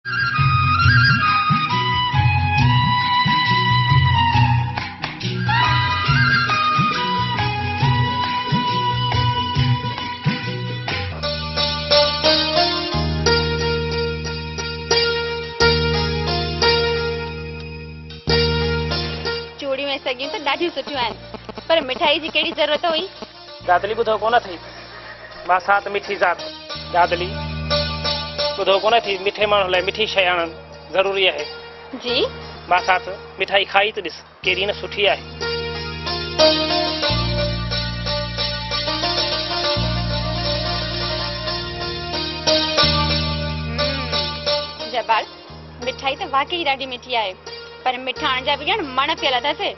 चूड़ी में सगियूं तो ॾाढियूं सुठियूं आहिनि, पर मिठाई जी कहिड़ी ज़रूरत हुई? दादली ॿुधो कोन थी मां सात मिठी ज़ात दादली ॿुधो कोन थी मिठे माण्हू लाइ मिठी शइ आणणु ज़रूरी आहे। जी मां साथ मिठाई खाई तो ॾिस केॾी न सुठी आहे। जबाल मिठाई तो वाकई ॾाढी मिठी आहे, पर मिठाण जा बि ॼण मण पियल अथसि।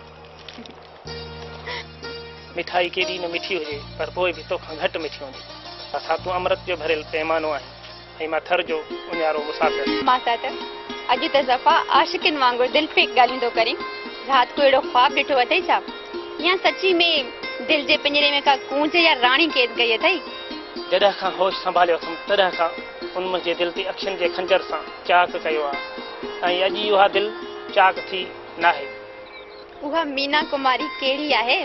मिठाई केॾी न मिठी हुजे पर पोइ बि तोखां घटि मिठी हूंदी। असां तूं अमृत जो भरियल पैमानो आहे ऐं मां थर जो उन्यारो मुसाफ़िर। मां साथ अॼु त ज़फ़ा आशिकिन वांगुरु दिलि फेक ॻाल्हियूं थो करीं। राति को अहिड़ो ख्वाब ॾिठो अथई छा, या सची में दिलि जे पिंजरे में का कूंज या राणी क़ैद कई अथई? जॾहिं खां होश संभालियो अथमि तॾहिं खां उन मुंहिंजे दिलि ते अखियुनि जे खंजर सां चाक कयो आहे ऐं अॼु इहा दिलि चाक थी नाहे। उहा मीना कुमारी कहिड़ी आहे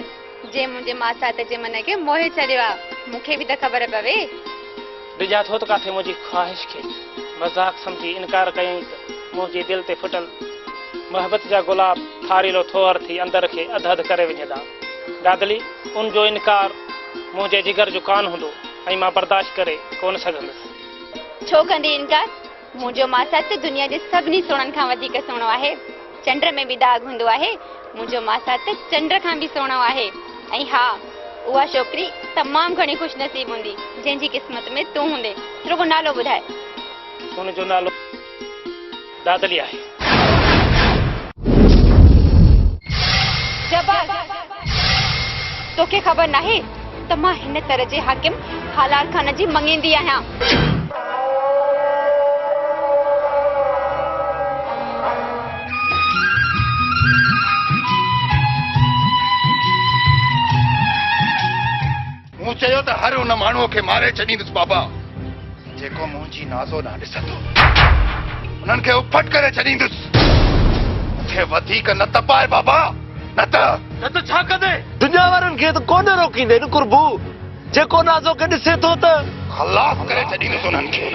जे मुंहिंजे मासात जे मन खे मोहे छॾियो आहे? मूंखे बि त ख़बर पवे। डिॼा थो त काथे मुंहिंजी ख़्वाहिश खे मज़ाक सम्झी इनकार कयईं त मुंहिंजे दिलि ते फुटल मोहबत जा गुलाब थारीलो थोर थी अंदर खे अध अध करे विझंदा। दादली उन जो इनकार मुंहिंजे जिगर जो कान हूंदो ऐं मां बर्दाश्त करे कोन सघंदुसि। छो कंदी इनकार? मुंहिंजो मासात दुनिया जे सभिनी सोणनि खां वधीक सुहिणो आहे। चंड में बि दाग हूंदो आहे, मुंहिंजो मासात चंड खां बि सुहिणो आहे। ऐं हा, उहा छोकिरी तमामु घणी ख़ुशनसीब हूंदी जंहिंजी क़िस्मत में तूं हूंदे। रुगो नालो ॿुधाए। उनजो नालो दादली आहे। जबाल, तोखे ख़बर नाहे त मां हिन तरह जे हाकिम हालार खान जी मंगेंदी आहियां। मूं चयो त हर उन माण्हूअ खे मारे छॾींदुसि बाबा जेको मुंहिंजी नाज़ो न ॾिसंदो। उन्हनि खे उपट करे छॾींदुसि। मूंखे वधीक न तपाए बाबा, न त छा कंदे? दुनिया वारनि खे त कोन रोकींदे न कुर्बू। जेको नाज़ो खे ॾिसे थो त खलास करे छॾींदुसि उन्हनि खे।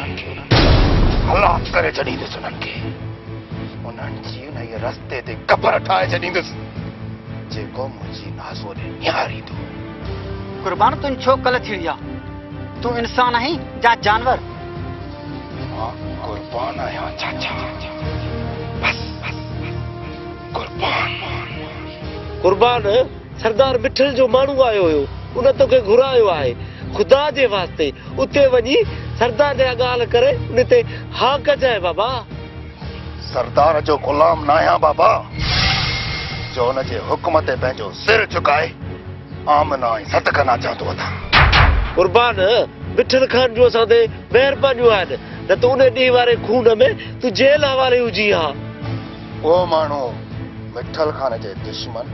खलास करे छॾींदुसि उन्हनि खे। उन्हनि जी उन रस्ते ते कबर ठाहे छॾींदुसि जेको मुंहिंजी नाज़ो ॾे निहारींदो। कुर्बान तुम छो कल थिया? तू इंसान आहीं या जानवर? मां कुर्बान आहियां चाचा। बस कुर्बान। कुर्बान सरदार मिठल जो माण्हू आयो हुयो, उन तोखे घुरायो आहे। ख़ुदा जे वास्ते उते वञी सरदार जा ॻाल्हि करे उन ते हा कजाए बाबा। सरदार जो गुलाम न आहियां बाबा, जो हुन जे हुक्म ते पंहिंजो सिर झुकाए आमना ऐं सदकना चाहतो वठां। कुर्बान मिठल खान जो असां ते महिरबानियूं आहिनि, न त उन ॾींहुं वारे खून में तूं जेल हवाले हुजी हा। उहो माण्हू मिठल खान जे दुश्मन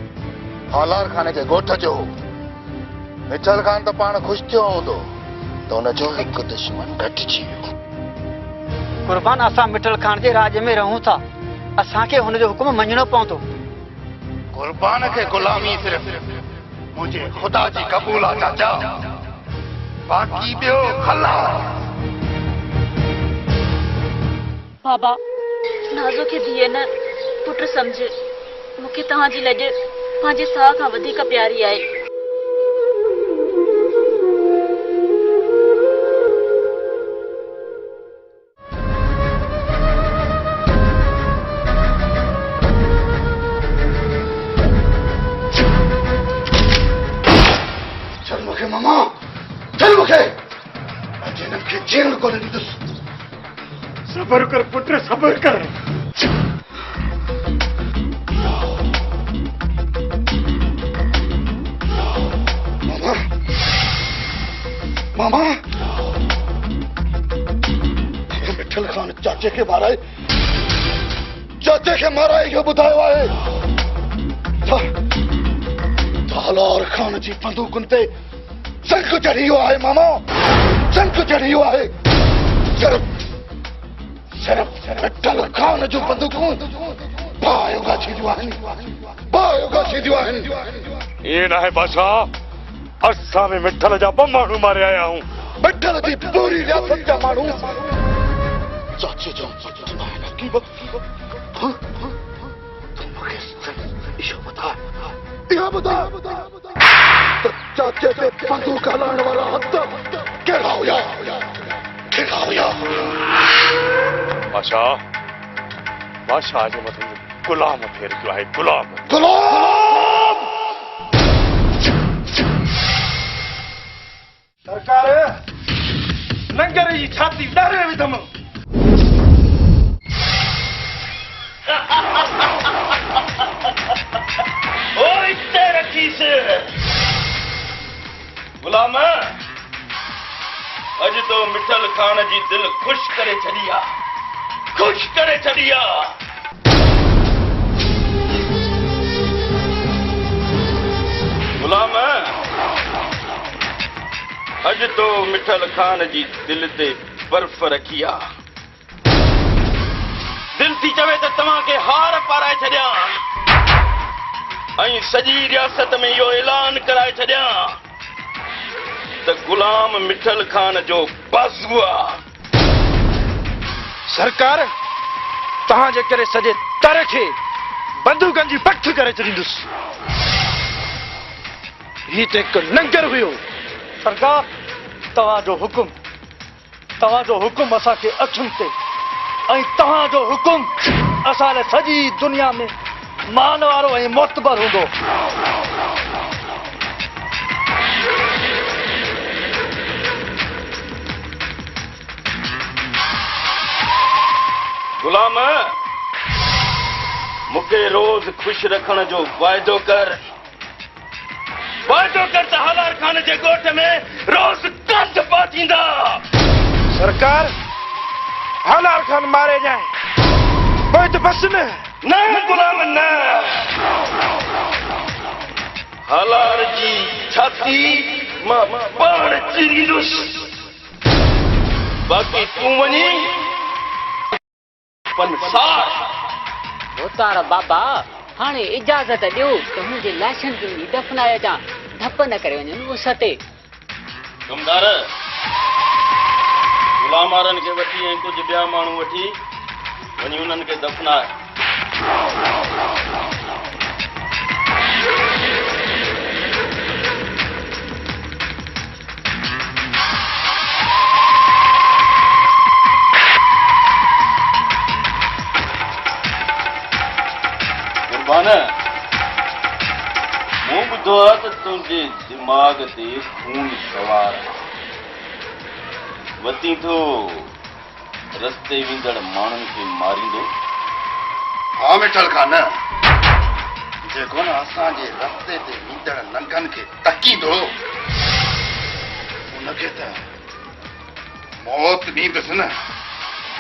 हालार खान जे ॻोठ जो हो। मिठल खान त पाण ख़ुशि थियो हूंदो त हुनजो हिकु दुश्मन घटिजी वियो। कुर्बान असां मिठल खान जे राज में रहूं था, असांखे हुनजो हुकुम मञणो पवंदो। कुर्बान खे गुलामी सिर्फ़ मुझे खुदा जी कबूल आ चाचा, बाकी बियो खलास। बाबा नाज़ो खे धीअ न पुट समझ। मूंखे तव्हांजी लॼ पंहिंजे साह खां वधीक प्यारी आहे। चल मूंखे मामा, चल मूंखे अॼु हिननि खे जेल कोन ॾींदुसि। सबर कर पुत्र, सबर कर। मामा मिठल खान चाचे खे माराए, चाचे खे माराए इहो ॿुधायो आहे। हालार खान जी बंदूकुनि ते संख चढ़ी वियो आहे मामा, संख चढ़ी वियो आहे। सिर्फ विठल खान जो बंदूकूं बायोगा छीदियूं आहिनि। ये ना है बादशाह, असा में मिठल जा ब माण्हू मारे आया हूं। विठल जी पूरी रियासत जा माण्हू चाचे जो की इहो बता तो चाचे ते बंदूक हलाइण वारा हथ कहिड़ा हुया? बादशाह जे मथे गुलाम फेर कयो आहे, गुलाम। सरकार लंगर जी छाती डारे विधम। ओ इते रखीस गुलाम, अज तो मिठल खान जी दिल खुश करे छड़िया। गुलाम, अज तो मिठल खान जी दिल ते बर्फ रखिया। दिल थी चवे त तव्हां खे हार पाराए छॾियां ऐं सॼी रियासत में इहो ऐलान कराए छॾियां त गुलाम मिठल खान जो बाज़ू आहे। सरकार, तव्हां जे करे सॼे तर खे बंदूकनि जी पठ करे छॾींदुसि। ही त हिकु लंगर हुयो। सरकार, तव्हांजो हुकुम असांखे अखियुनि ते ऐं तव्हांजो हुकुम असां लाइ सॼी दुनिया में मान वारो ऐं मोतबर हूंदो। गुलाम, मूंखे रोज़ खुश रखण जो वाइदो कर त हलार खान जे ॻोठ में रोज़ कंध पातींदा। सरकार, हलार खान मारे जाए पोइ त बस न गुलाम न, हलार जी छाती मां पाण चीरींदुसि। बाक़ी तूं वञी होतार बाबा, हाणे इजाज़त ॾियो त मुंहिंजे लाशनि खे दफ़नाए जा, धप न करे वञनि उस ते। कमदार, गुलाम वारनि खे वठी ऐं कुझु ॿिया माण्हू वठी वञी उन्हनि खे दफ़नाए। मूं ॿुधो आहे त तुंहिंजे दिमाग़ ते खून सवार आहे। वती थो रस्ते वेंदड़ माण्हुनि खे मारींदो। हा मिठल खान, जेको न असांजे रस्ते ते वेंदड़ लंघनि खे तकींदो उनखे त मौत ॾींदुसि न,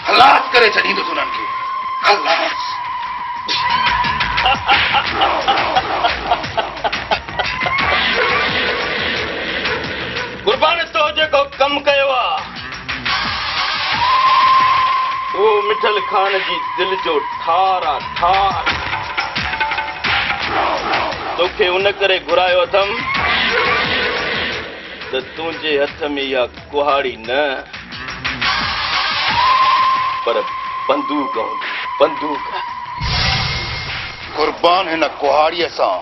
खलास करे छॾींदुसि उन्हनि खे, खलास। कुर्बान तो जेको कमु कयो आहे उहो मिठल खान जी दिल जो ठार आहे, ठार। तोखे उन करे घुरायो अथमि त तुंहिंजे हथ में इहा कुहाड़ी न पर बंदूक हूंदी, बंदूक। कुर्बान हिन कुहाड़ीअ सां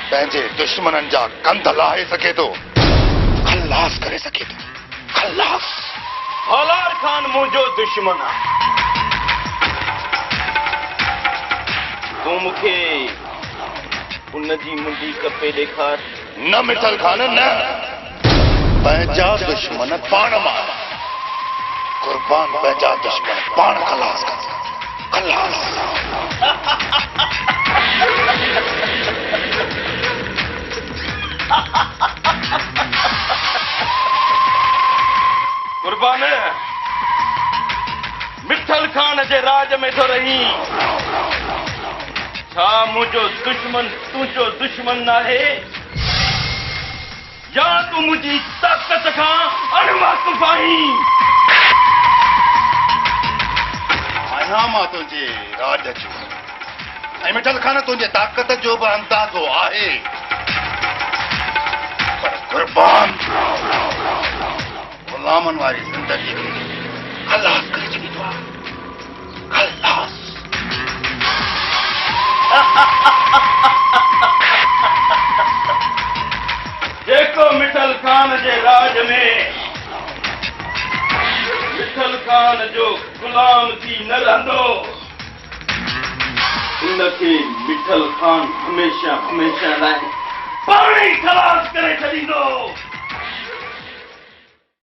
पंहिंजे दुश्मननि जा कंध लाहे सघे थो, खलास करे सघे थो, खलास। हलार खान मुंहिंजो दुश्मन आहे। तूं मूंखे उनजी मुंडी कपे ॾेखार। न मिठल खान न, पंहिंजा दुश्मन पाण मार। कुर्बान पंहिंजा दुश्मन पाण खलास कर, खलास। कुर्बान मिठल खान जे राज में थो रही। छा मुंहिंजो दुश्मन तुंहिंजो दुश्मन आहे या तूं मुंहिंजी ताक़त खां अणवाक़ुफ़ आहीं? ॼाणा मां तुंहिंजे राज जो ऐं मिठल खान तुंहिंजे ताक़त जो बि अंदाज़ो आहे पर कुर्बान गुलामनि वारी ज़िंदगी खे खलास करे छॾींदो आहे खलास जेको मिठल खान जे राज में मिठल खान जो गुलाम थी न रहंदो उनखे मिठल खान हमेशा हमेशा लाइ पाणी खलास करे छॾींदो